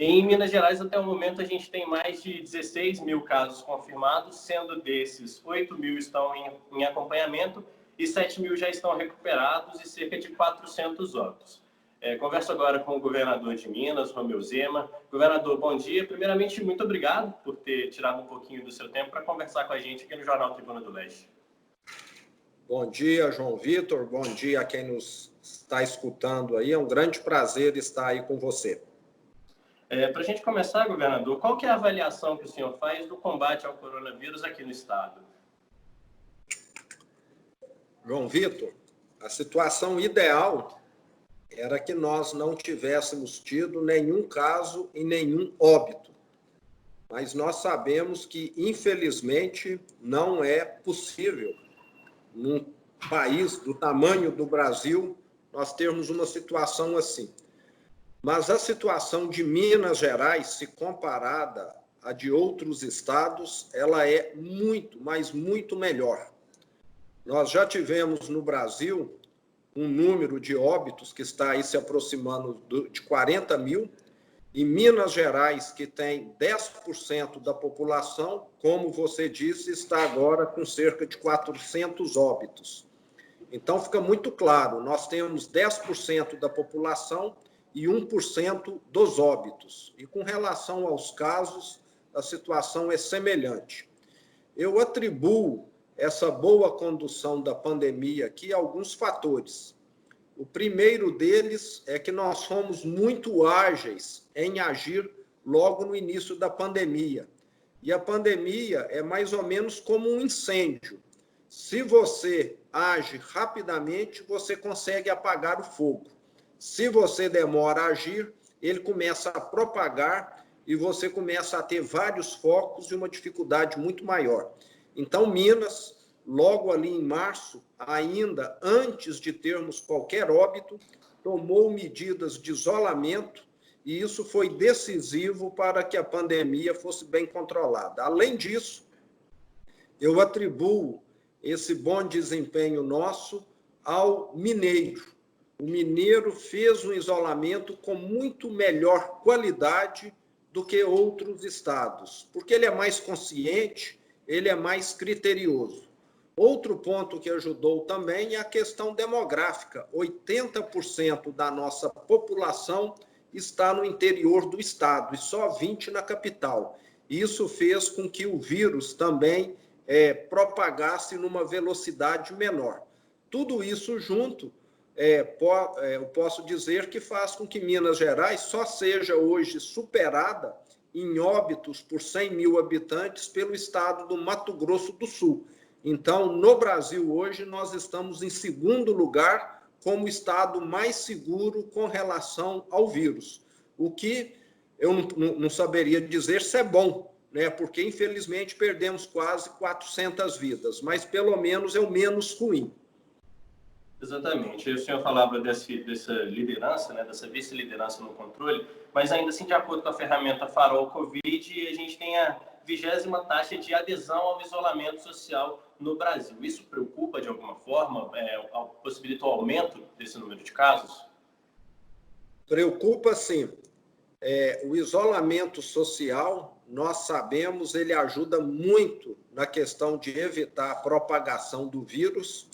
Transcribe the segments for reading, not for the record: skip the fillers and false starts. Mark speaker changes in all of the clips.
Speaker 1: Em Minas Gerais, até o momento, a gente tem mais de 16 mil casos confirmados, sendo desses, 8 mil estão em acompanhamento e 7 mil já estão recuperados e cerca de 400 óbitos. Converso agora com o governador de Minas, Romeu Zema. Governador, bom dia. Primeiramente, muito obrigado por ter tirado um pouquinho do seu tempo para conversar com a gente aqui no Jornal Tribuna do Leste.
Speaker 2: Bom dia, João Vitor. Bom dia a quem nos está escutando aí. É um grande prazer estar aí com você.
Speaker 1: Para a gente começar, governador, qual que é a avaliação que o senhor faz do combate ao coronavírus aqui no estado?
Speaker 2: João Vitor, a situação ideal era que nós não tivéssemos tido nenhum caso e nenhum óbito. Mas nós sabemos que, infelizmente, não é possível, num país do tamanho do Brasil, nós termos uma situação assim. Mas a situação de Minas Gerais, se comparada à de outros estados, ela é muito, mas muito melhor. Nós já tivemos no Brasil um número de óbitos que está aí se aproximando de 40 mil, e Minas Gerais, que tem 10% da população, como você disse, está agora com cerca de 400 óbitos. Então, fica muito claro, nós temos 10% da população e 1% dos óbitos. E com relação aos casos, a situação é semelhante. Eu atribuo essa boa condução da pandemia aqui a alguns fatores. O primeiro deles é que nós fomos muito ágeis em agir logo no início da pandemia. E a pandemia é mais ou menos como um incêndio. Se você age rapidamente, você consegue apagar o fogo. Se você demora a agir, ele começa a propagar e você começa a ter vários focos e uma dificuldade muito maior. Então, Minas, logo ali em março, ainda antes de termos qualquer óbito, tomou medidas de isolamento e isso foi decisivo para que a pandemia fosse bem controlada. Além disso, eu atribuo esse bom desempenho nosso ao mineiro. O mineiro fez um isolamento com muito melhor qualidade do que outros estados, porque ele é mais consciente, ele é mais criterioso. Outro ponto que ajudou também é a questão demográfica. 80% da nossa população está no interior do estado e só 20% na capital. Isso fez com que o vírus também propagasse numa velocidade menor. Tudo isso junto, eu posso dizer que faz com que Minas Gerais só seja hoje superada em óbitos por 100 mil habitantes pelo estado do Mato Grosso do Sul. Então, no Brasil hoje, nós estamos em segundo lugar como o estado mais seguro com relação ao vírus. O que eu não saberia dizer se é bom, né? Porque, infelizmente, perdemos quase 400 vidas, mas pelo menos é o menos ruim.
Speaker 1: Exatamente. O senhor falava dessa liderança, né, dessa vice-liderança no controle, mas ainda assim, de acordo com a ferramenta Farol Covid, a gente tem a 20ª taxa de adesão ao isolamento social no Brasil. Isso preocupa de alguma forma? Possibilita o aumento desse número de casos?
Speaker 2: Preocupa, sim. O isolamento social, nós sabemos, ele ajuda muito na questão de evitar a propagação do vírus.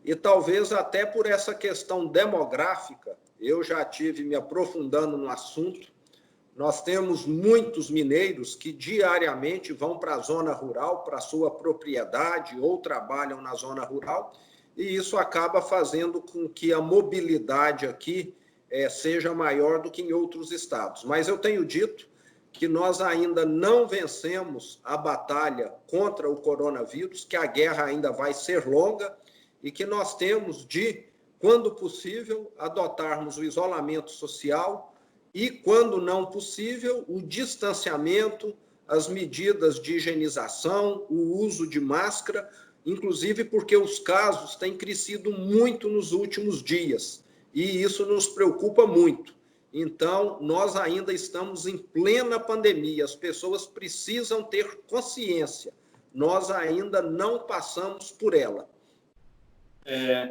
Speaker 2: E talvez até por essa questão demográfica, eu já tive me aprofundando no assunto, nós temos muitos mineiros que diariamente vão para a zona rural, para a sua propriedade ou trabalham na zona rural, e isso acaba fazendo com que a mobilidade aqui seja maior do que em outros estados. Mas eu tenho dito que nós ainda não vencemos a batalha contra o coronavírus, que a guerra ainda vai ser longa, e que nós temos de, quando possível, adotarmos o isolamento social e, quando não possível, o distanciamento, as medidas de higienização, o uso de máscara, inclusive porque os casos têm crescido muito nos últimos dias e isso nos preocupa muito. Então, nós ainda estamos em plena pandemia, as pessoas precisam ter consciência, nós ainda não passamos por ela.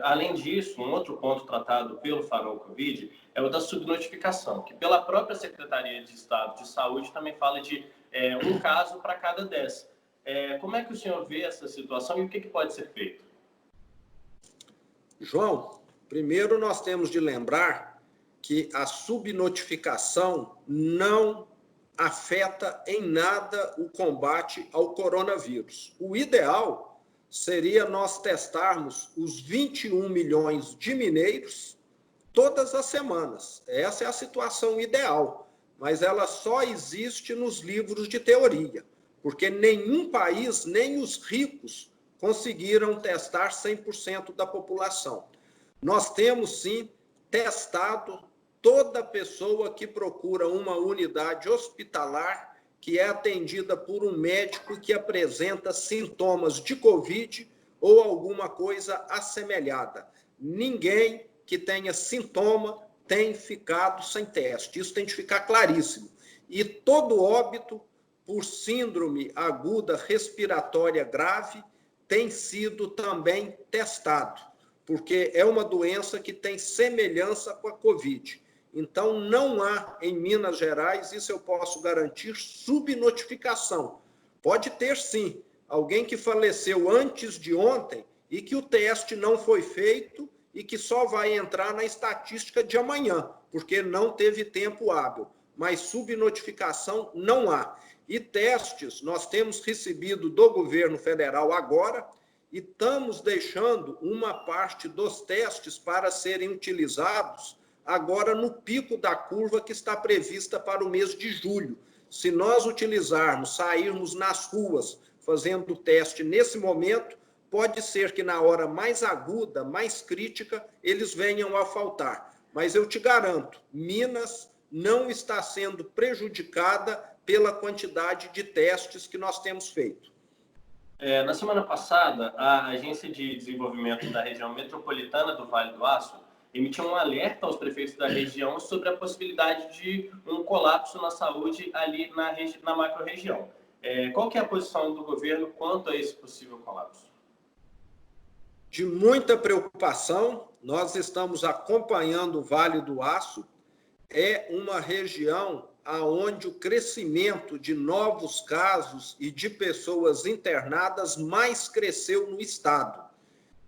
Speaker 1: Além disso, um outro ponto tratado pelo Farol Covid é o da subnotificação, que pela própria Secretaria de Estado de Saúde também fala de um caso para cada 10. Como é que o senhor vê essa situação e o que pode ser feito?
Speaker 2: João, primeiro nós temos de lembrar que a subnotificação não afeta em nada o combate ao coronavírus. O ideal seria nós testarmos os 21 milhões de mineiros todas as semanas. Essa é a situação ideal, mas ela só existe nos livros de teoria, porque nenhum país, nem os ricos, conseguiram testar 100% da população. Nós temos, sim, testado toda pessoa que procura uma unidade hospitalar que é atendida por um médico que apresenta sintomas de Covid ou alguma coisa assemelhada. Ninguém que tenha sintoma tem ficado sem teste. Isso tem de ficar claríssimo. E todo óbito por síndrome aguda respiratória grave tem sido também testado, porque é uma doença que tem semelhança com a Covid. Então, não há em Minas Gerais, isso eu posso garantir, subnotificação. Pode ter, sim, alguém que faleceu antes de ontem e que o teste não foi feito e que só vai entrar na estatística de amanhã, porque não teve tempo hábil. Mas subnotificação não há. E testes nós temos recebido do governo federal agora e estamos deixando uma parte dos testes para serem utilizados agora no pico da curva que está prevista para o mês de julho. Se nós utilizarmos, sairmos nas ruas fazendo o teste nesse momento, pode ser que na hora mais aguda, mais crítica, eles venham a faltar. Mas eu te garanto, Minas não está sendo prejudicada pela quantidade de testes que nós temos feito.
Speaker 1: Na semana passada, a Agência de Desenvolvimento da Região Metropolitana do Vale do Aço emitiu um alerta aos prefeitos da região sobre a possibilidade de um colapso na saúde ali na macro-região. Qual que é a posição do governo quanto a esse possível colapso?
Speaker 2: De muita preocupação, nós estamos acompanhando o Vale do Aço. É uma região onde o crescimento de novos casos e de pessoas internadas mais cresceu no estado.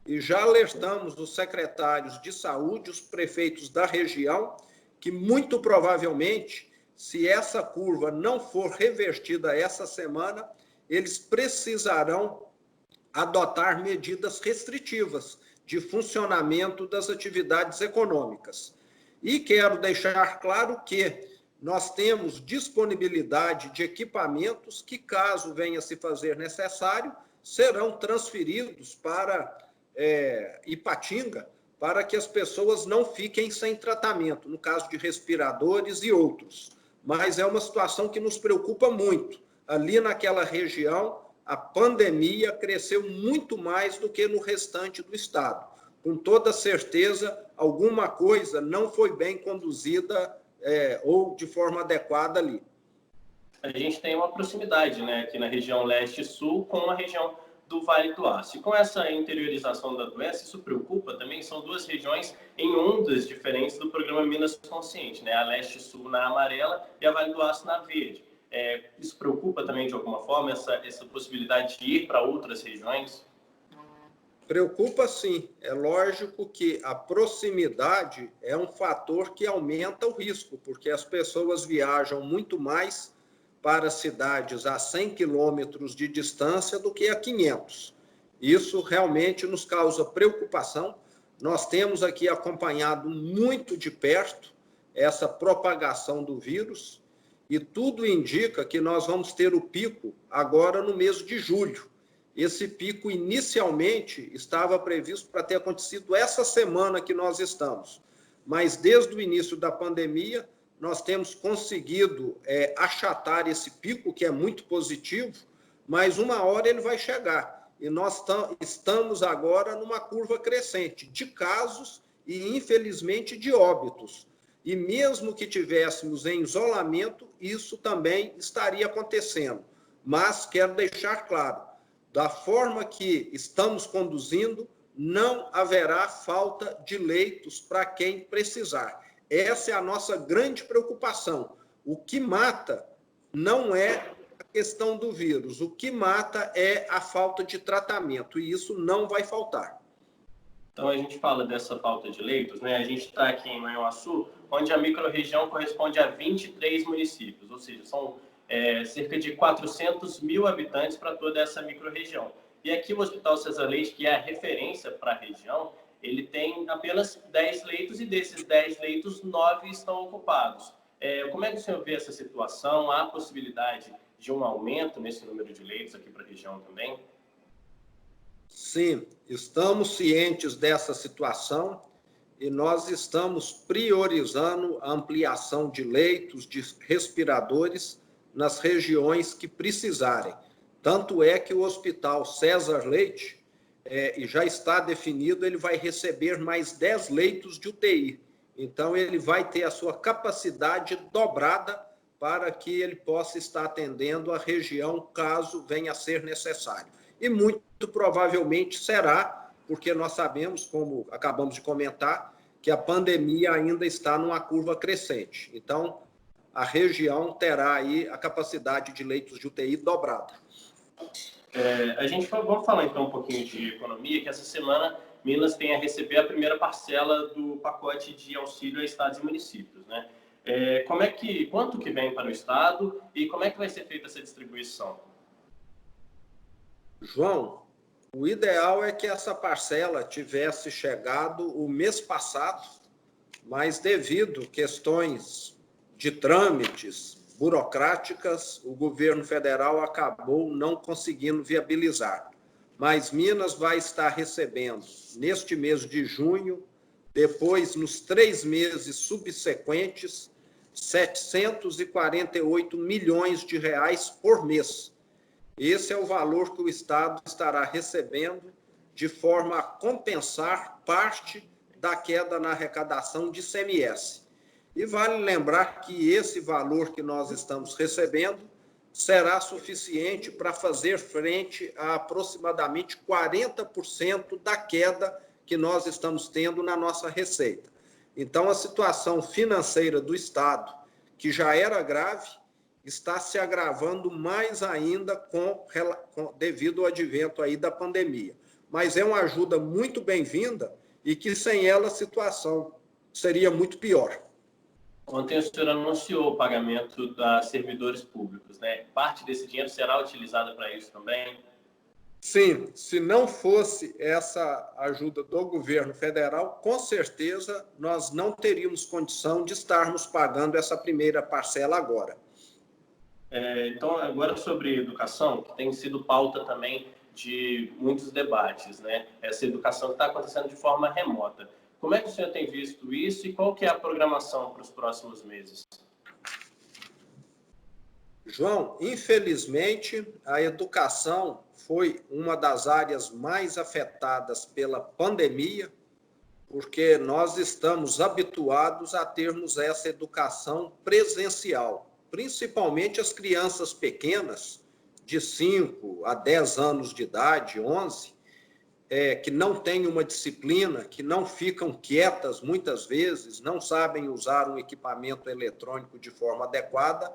Speaker 2: E já alertamos os secretários de saúde, os prefeitos da região, que muito provavelmente, se essa curva não for revertida essa semana, eles precisarão adotar medidas restritivas de funcionamento das atividades econômicas. E quero deixar claro que nós temos disponibilidade de equipamentos que, caso venha se fazer necessário, serão transferidos para Ipatinga, para que as pessoas não fiquem sem tratamento, no caso de respiradores e outros. Mas é uma situação que nos preocupa muito. Ali naquela região, a pandemia cresceu muito mais do que no restante do estado. Com toda certeza, alguma coisa não foi bem conduzida ou de forma adequada ali.
Speaker 1: A gente tem uma proximidade, né, aqui na região leste e sul com a região do Vale do Aço. E com essa interiorização da doença, isso preocupa também, são duas regiões em ondas diferentes do programa Minas Consciente, né? A leste e sul na amarela e a Vale do Aço na verde. Isso preocupa também de alguma forma, essa possibilidade de ir para outras regiões?
Speaker 2: Preocupa sim. É lógico que a proximidade é um fator que aumenta o risco, porque as pessoas viajam muito mais para cidades a 100 quilômetros de distância do que a 500. Isso realmente nos causa preocupação. Nós temos aqui acompanhado muito de perto essa propagação do vírus e tudo indica que nós vamos ter o pico agora no mês de julho. Esse pico inicialmente estava previsto para ter acontecido essa semana que nós estamos, mas desde o início da pandemia nós temos conseguido achatar esse pico, que é muito positivo, mas uma hora ele vai chegar. E nós estamos agora numa curva crescente de casos e, infelizmente, de óbitos. E mesmo que tivéssemos em isolamento, isso também estaria acontecendo. Mas quero deixar claro, da forma que estamos conduzindo, não haverá falta de leitos para quem precisar. Essa é a nossa grande preocupação. O que mata não é a questão do vírus, o que mata é a falta de tratamento, e isso não vai faltar.
Speaker 1: Então, a gente fala dessa falta de leitos, né? A gente está aqui em Manhuaçu, onde a microrregião corresponde a 23 municípios, ou seja, são cerca de 400 mil habitantes para toda essa microrregião. E aqui o Hospital César Leite, que é a referência para a região, ele tem apenas 10 leitos e desses 10 leitos, 9 estão ocupados. Como é que o senhor vê essa situação? Há possibilidade de um aumento nesse número de leitos aqui para a região também?
Speaker 2: Sim, estamos cientes dessa situação e nós estamos priorizando a ampliação de leitos, de respiradores nas regiões que precisarem. Tanto é que o Hospital César Leite, e já está definido, ele vai receber mais 10 leitos de UTI. Então, ele vai ter a sua capacidade dobrada para que ele possa estar atendendo a região, caso venha a ser necessário. E muito provavelmente será, porque nós sabemos, como acabamos de comentar, que a pandemia ainda está numa curva crescente. Então, a região terá aí a capacidade de leitos de UTI dobrada.
Speaker 1: Vamos falar então um pouquinho de economia, que essa semana Minas tem a receber a primeira parcela do pacote de auxílio a estados e municípios, né? Quanto que vem para o estado e como é que vai ser feita essa distribuição?
Speaker 2: João, o ideal é que essa parcela tivesse chegado o mês passado, mas devido a questões de trâmites burocráticas, o governo federal acabou não conseguindo viabilizar. Mas Minas vai estar recebendo neste mês de junho, depois nos 3 meses subsequentes, 748 milhões de reais por mês. Esse é o valor que o Estado estará recebendo de forma a compensar parte da queda na arrecadação de ICMS. E vale lembrar que esse valor que nós estamos recebendo será suficiente para fazer frente a aproximadamente 40% da queda que nós estamos tendo na nossa receita. Então, a situação financeira do Estado, que já era grave, está se agravando mais ainda devido ao advento aí da pandemia. Mas é uma ajuda muito bem-vinda e que sem ela a situação seria muito pior.
Speaker 1: Ontem o senhor anunciou o pagamento dos servidores públicos, né? Parte desse dinheiro será utilizada para isso também?
Speaker 2: Sim, se não fosse essa ajuda do governo federal, com certeza nós não teríamos condição de estarmos pagando essa primeira parcela agora.
Speaker 1: Então, agora sobre educação, que tem sido pauta também de muitos debates, né? Essa educação que está acontecendo de forma remota. Como é que o senhor tem visto isso e qual que é a programação para os próximos meses?
Speaker 2: João, infelizmente, a educação foi uma das áreas mais afetadas pela pandemia, porque nós estamos habituados a termos essa educação presencial, principalmente as crianças pequenas, de 5 a 10 anos de idade, 11, que não têm uma disciplina, que não ficam quietas muitas vezes, não sabem usar um equipamento eletrônico de forma adequada,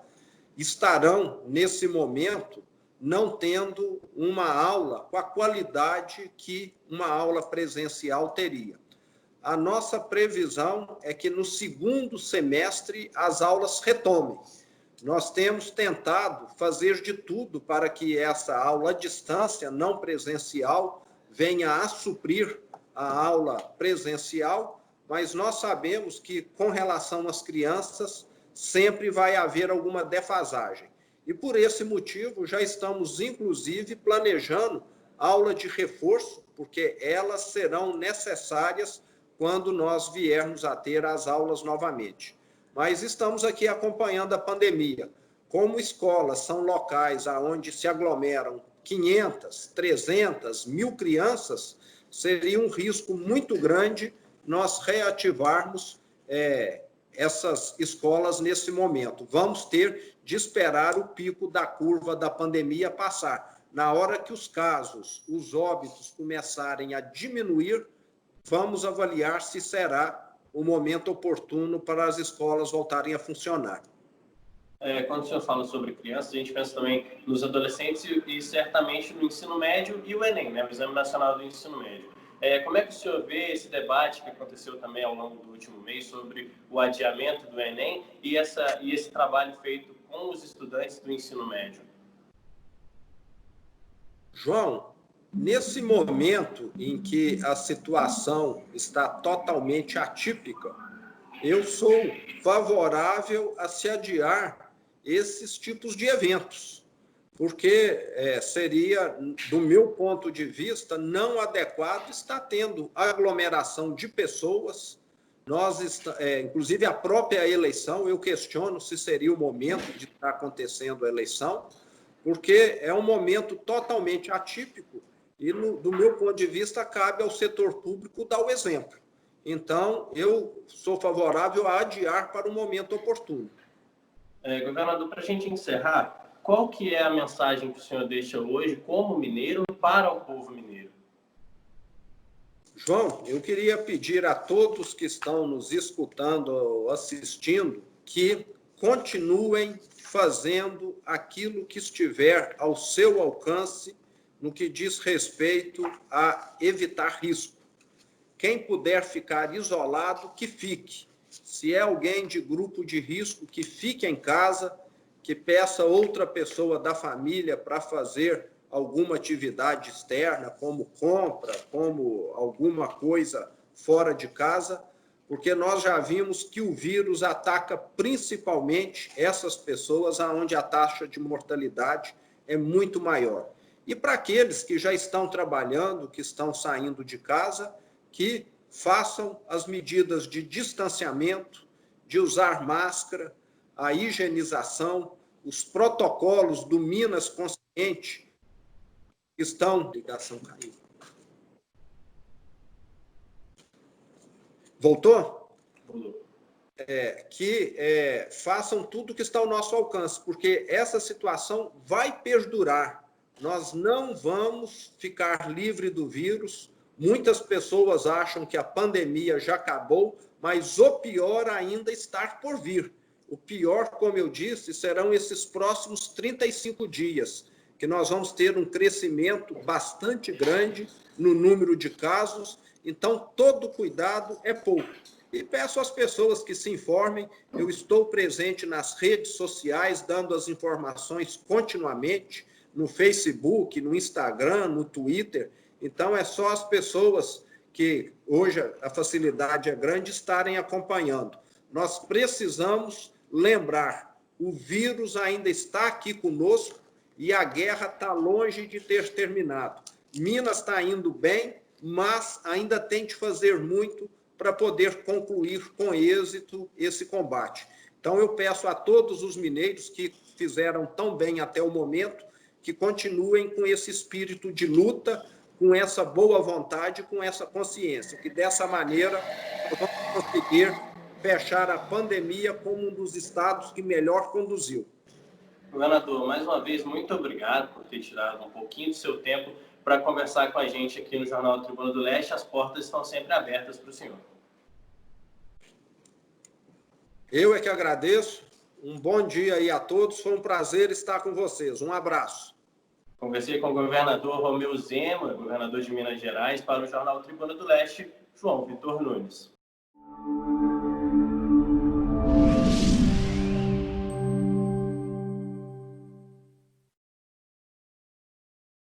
Speaker 2: estarão, nesse momento, não tendo uma aula com a qualidade que uma aula presencial teria. A nossa previsão é que no segundo semestre as aulas retomem. Nós temos tentado fazer de tudo para que essa aula à distância, não presencial, venha a suprir a aula presencial, mas nós sabemos que, com relação às crianças, sempre vai haver alguma defasagem. E, por esse motivo, já estamos, inclusive, planejando aula de reforço, porque elas serão necessárias quando nós viermos a ter as aulas novamente. Mas estamos aqui acompanhando a pandemia. Como escolas são locais onde se aglomeram 500, 300, 1.000 crianças, seria um risco muito grande nós reativarmos essas escolas nesse momento. Vamos ter de esperar o pico da curva da pandemia passar. na hora que os casos, os óbitos começarem a diminuir, vamos avaliar se será o momento oportuno para as escolas voltarem a funcionar.
Speaker 1: Quando o senhor fala sobre crianças, a gente pensa também nos adolescentes e certamente no ensino médio e o Enem, né, o Exame Nacional do Ensino Médio. Como é que o senhor vê esse debate que aconteceu também ao longo do último mês sobre o adiamento do Enem e esse trabalho feito com os estudantes do ensino médio?
Speaker 2: João, nesse momento em que a situação está totalmente atípica, eu sou favorável a se adiar esses tipos de eventos, porque seria, do meu ponto de vista, não adequado estar tendo aglomeração de pessoas. Inclusive, a própria eleição, eu questiono se seria o momento de estar acontecendo a eleição, porque é um momento totalmente atípico e, do meu ponto de vista, cabe ao setor público dar o exemplo. Então, eu sou favorável a adiar para o momento oportuno.
Speaker 1: Governador, para a gente encerrar, qual que é a mensagem que o senhor deixa hoje, como mineiro, para o povo mineiro?
Speaker 2: João, eu queria pedir a todos que estão nos escutando, assistindo, que continuem fazendo aquilo que estiver ao seu alcance no que diz respeito a evitar risco. Quem puder ficar isolado, que fique. Se é alguém de grupo de risco, que fique em casa, que peça outra pessoa da família para fazer alguma atividade externa, como compra, como alguma coisa fora de casa, porque nós já vimos que o vírus ataca principalmente essas pessoas onde a taxa de mortalidade é muito maior. E para aqueles que já estão trabalhando, que estão saindo de casa, que façam as medidas de distanciamento, de usar máscara, a higienização, os protocolos do Minas Consciente estão... Ligação caiu. Voltou? Que façam tudo que está ao nosso alcance, porque essa situação vai perdurar. Nós não vamos ficar livre do vírus. Muitas pessoas acham que a pandemia já acabou, mas o pior ainda está por vir. O pior, como eu disse, serão esses próximos 35 dias, que nós vamos ter um crescimento bastante grande no número de casos. Então, todo cuidado é pouco. E peço às pessoas que se informem, eu estou presente nas redes sociais, dando as informações continuamente, no Facebook, no Instagram, no Twitter. Então, é só as pessoas que hoje a facilidade é grande estarem acompanhando. Nós precisamos lembrar, o vírus ainda está aqui conosco e a guerra está longe de ter terminado. Minas está indo bem, mas ainda tem de fazer muito para poder concluir com êxito esse combate. Então, eu peço a todos os mineiros que fizeram tão bem até o momento, que continuem com esse espírito de luta, com essa boa vontade, com essa consciência, que dessa maneira nós vamos conseguir fechar a pandemia como um dos estados que melhor conduziu.
Speaker 1: Governador, mais uma vez, muito obrigado por ter tirado um pouquinho do seu tempo para conversar com a gente aqui no Jornal Tribuna do Leste. As portas estão sempre abertas para o senhor.
Speaker 2: Eu é que agradeço. Um bom dia aí a todos. Foi um prazer estar com vocês. Um abraço.
Speaker 1: Conversei com o governador Romeu Zema, governador de Minas Gerais, para o Jornal Tribuna do Leste, João Vitor Nunes.